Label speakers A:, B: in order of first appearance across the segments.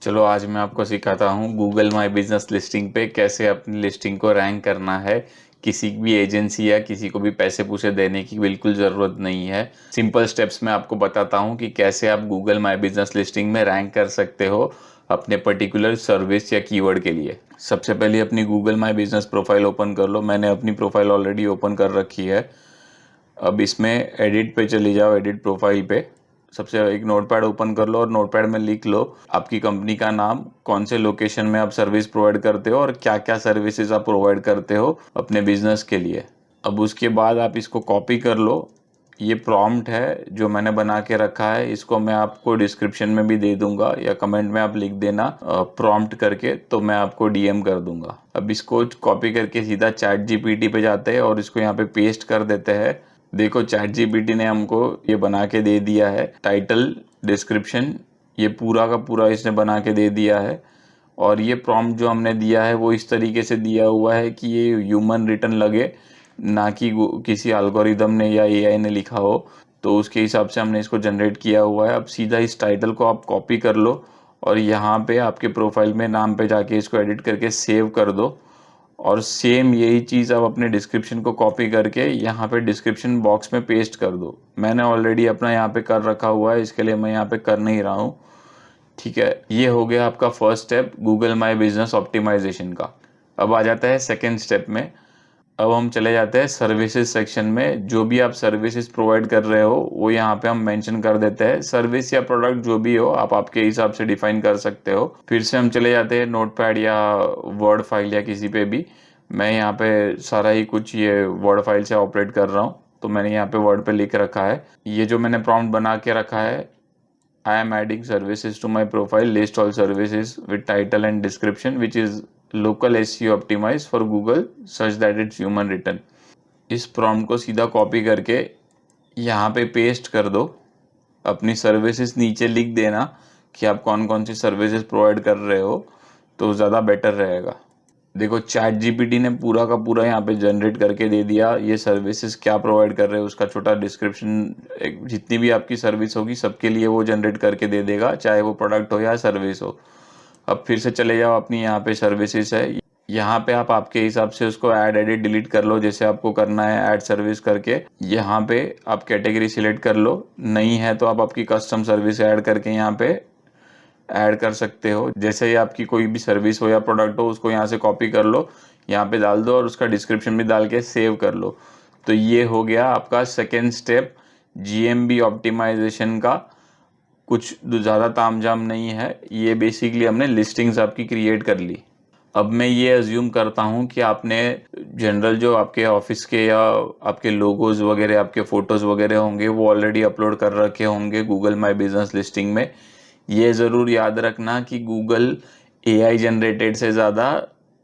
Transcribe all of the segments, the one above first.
A: चलो आज मैं आपको सिखाता हूँ गूगल माई बिजनेस लिस्टिंग पे कैसे अपनी लिस्टिंग को रैंक करना है। किसी भी एजेंसी या किसी को भी पैसे पूसे देने की बिल्कुल ज़रूरत नहीं है। सिंपल स्टेप्स में आपको बताता हूँ कि कैसे आप गूगल माई बिजनेस लिस्टिंग में रैंक कर सकते हो अपने पर्टिकुलर सर्विस या कीवर्ड के लिए। सबसे पहले अपनी Google my business profile open कर लो। मैंने अपनी प्रोफाइल ऑलरेडी ओपन कर रखी है। अब इसमें एडिट पे चले जाओ, एडिट प्रोफाइल पे। सबसे एक नोटपैड ओपन कर लो और नोटपैड में लिख लो आपकी कंपनी का नाम, कौन से लोकेशन में आप सर्विस प्रोवाइड करते हो और क्या क्या सर्विसेज आप प्रोवाइड करते हो अपने बिजनेस के लिए। अब उसके बाद आप इसको कॉपी कर लो। ये प्रॉम्प्ट है जो मैंने बना के रखा है, इसको मैं आपको डिस्क्रिप्शन में भी दे दूंगा या कमेंट में आप लिख देना प्रॉम्प्ट करके, तो मैं आपको डीएम कर दूंगा। अब इसको कॉपी करके सीधा चैट जीपीटी पे जाते हैं और इसको यहाँ पे पेस्ट कर देते हैं। देखो चैट जीपीटी ने हमको ये बना के दे दिया है, टाइटल, डिस्क्रिप्शन, ये पूरा का पूरा इसने बना के दे दिया है। और ये प्रॉम्प्ट जो हमने दिया है वो इस तरीके से दिया हुआ है कि ये ह्यूमन रिटन लगे, ना कि किसी एल्गोरिदम ने या एआई ने लिखा हो। तो उसके हिसाब से हमने इसको जनरेट किया हुआ है। अब सीधा इस टाइटल को आप कॉपी कर लो और यहाँ पे आपके प्रोफाइल में नाम पे जाके इसको एडिट करके सेव कर दो। और सेम यही चीज़ आप अपने डिस्क्रिप्शन को कॉपी करके यहाँ पे डिस्क्रिप्शन बॉक्स में पेस्ट कर दो। मैंने ऑलरेडी अपना यहाँ पे कर रखा हुआ है, इसके लिए मैं यहाँ पे कर नहीं रहा हूँ। ठीक है, ये हो गया आपका first step Google my business optimization का। अब आ जाता है सेकेंड स्टेप में। अब हम चले जाते हैं सर्विसेज सेक्शन में। जो भी आप सर्विसेज प्रोवाइड कर रहे हो वो यहाँ पे हम मेंशन कर देते हैं। सर्विस या प्रोडक्ट जो भी हो आप आपके हिसाब से डिफाइन कर सकते हो। फिर से हम चले जाते हैं नोटपैड या वर्ड फाइल या किसी पे भी। मैं यहाँ पे सारा ही कुछ ये वर्ड फाइल से ऑपरेट कर रहा हूँ, तो मैंने यहाँ पे वर्ड पे लिख रखा है। ये जो मैंने प्रॉम्प्ट बना के रखा है, I am adding services to my profile. List all services with title and description, which is local SEO optimized for Google, such that it's human written. इस प्रॉम्प्ट को सीधा कॉपी करके यहाँ पे पेस्ट कर दो। अपनी सर्विसेज नीचे लिख देना कि आप कौन कौन सी सर्विसेज प्रोवाइड कर रहे हो, तो ज़्यादा बेटर रहेगा। देखो चैट जीपीटी ने पूरा का पूरा यहाँ पे जनरेट करके दे दिया। ये सर्विसेज क्या प्रोवाइड कर रहे हो उसका छोटा डिस्क्रिप्शन, जितनी भी आपकी सर्विस होगी सबके लिए वो जनरेट करके दे देगा, चाहे वो प्रोडक्ट हो या सर्विस हो। अब फिर से चले जाओ, अपनी यहाँ पे सर्विसेज है, यहाँ पे आप आपके हिसाब से उसको ऐड एडिट डिलीट कर लो जैसे आपको करना है। ऐड सर्विस करके यहाँ पे आप कैटेगरी सिलेक्ट कर लो, नहीं है तो आप आपकी कस्टम सर्विस ऐड करके यहाँ पे ऐड कर सकते हो। जैसे ही आपकी कोई भी सर्विस हो या प्रोडक्ट हो उसको यहाँ से कॉपी कर लो, यहाँ पे डाल दो और उसका डिस्क्रिप्शन भी डाल के सेव कर लो। तो ये हो गया आपका सेकेंड स्टेप जीएमबी ऑप्टिमाइजेशन का। कुछ ज़्यादा तामझाम नहीं है, ये बेसिकली हमने लिस्टिंग्स आपकी क्रिएट कर ली। अब मैं ये अज्यूम करता हूँ कि आपने जनरल जो आपके ऑफिस के या आपके लोगोज वगैरह, आपके फ़ोटोज़ वगैरह होंगे वो ऑलरेडी अपलोड कर रखे होंगे गूगल माई बिजनेस लिस्टिंग में। ये ज़रूर याद रखना कि गूगल एआई जनरेटेड से ज़्यादा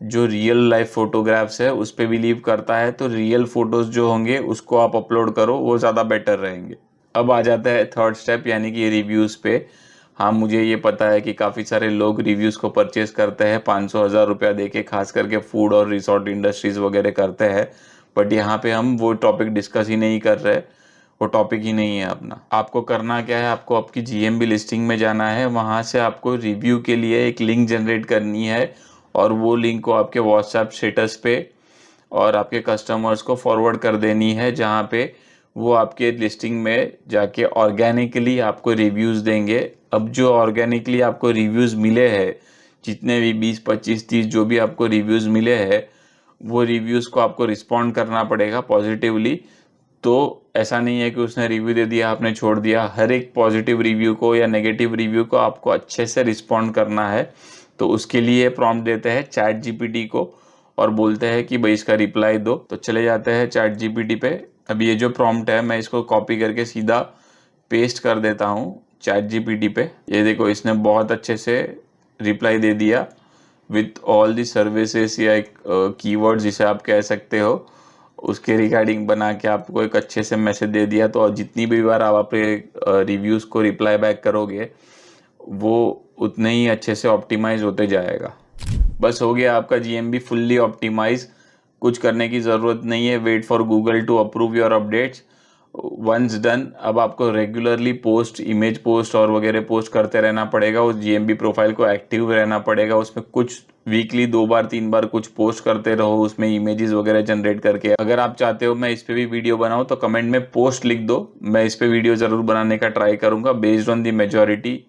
A: जो रियल लाइफ फोटोग्राफ्स है उस पर बिलीव करता है, तो रियल फोटोज़ जो होंगे उसको आप अपलोड करो, वो ज़्यादा बेटर रहेंगे। अब आ जाता है थर्ड स्टेप यानी कि रिव्यूज़ पे। हाँ, मुझे ये पता है कि काफ़ी सारे लोग रिव्यूज़ को परचेज़ करते हैं 500-1000 रुपया दे के, खास करके फूड और रिसोर्ट इंडस्ट्रीज़ वगैरह करते हैं। बट यहाँ पे हम वो टॉपिक डिस्कस ही नहीं कर रहे, वो टॉपिक ही नहीं है अपना। आपको करना क्या है, आपको आपकी जीएमबी लिस्टिंग में जाना है, वहाँ से आपको रिव्यू के लिए एक लिंक जनरेट करनी है और वो लिंक को आपके व्हाट्सएप स्टेटस पे और आपके कस्टमर्स को फॉरवर्ड कर देनी है, जहाँ पे वो आपके लिस्टिंग में जाके ऑर्गेनिकली आपको रिव्यूज़ देंगे। अब जो ऑर्गेनिकली आपको रिव्यूज़ मिले हैं, जितने भी 20, 25, 30 जो भी आपको रिव्यूज़ मिले हैं, वो रिव्यूज़ को आपको रिस्पॉन्ड करना पड़ेगा पॉजिटिवली। तो ऐसा नहीं है कि उसने रिव्यू दे दिया आपने छोड़ दिया। हर एक पॉजिटिव रिव्यू को या नेगेटिव रिव्यू को आपको अच्छे से रिस्पॉन्ड करना है। तो उसके लिए प्रॉम्प्ट देते हैं चैट जीपीटी को और बोलते हैं कि भाई इसका रिप्लाई दो। तो चले जाते हैं चैट जीपीटी पे। अब ये जो प्रॉम्प्ट है मैं इसको कॉपी करके सीधा पेस्ट कर देता हूँ चैट जीपीटी पे। ये देखो इसने बहुत अच्छे से रिप्लाई दे दिया विथ ऑल दी सर्विसेज या एक कीवर्ड जिसे आप कह सकते हो, उसके रिगार्डिंग बना के आपको एक अच्छे से मैसेज दे दिया। तो जितनी भी बार आप अपने रिव्यूज़ को रिप्लाई बैक करोगे वो उतने ही अच्छे से ऑप्टिमाइज होते जाएगा। बस हो गया आपका जीएमबी फुल्ली ऑप्टिमाइज। कुछ करने की ज़रूरत नहीं है, wait for Google to approve your updates. Once done, अब आपको रेगुलरली पोस्ट, इमेज पोस्ट और वगैरह पोस्ट करते रहना पड़ेगा। उस जीएमबी प्रोफाइल को एक्टिव रहना पड़ेगा, उसमें कुछ वीकली 2 बार 3 बार कुछ पोस्ट करते रहो, उसमें इमेजेस वगैरह जनरेट करके। अगर आप चाहते हो मैं इस पे भी वीडियो बनाऊं तो कमेंट में पोस्ट लिख दो, मैं इस पे वीडियो जरूर बनाने का ट्राई करूंगा बेस्ड ऑन दी मेजोरिटी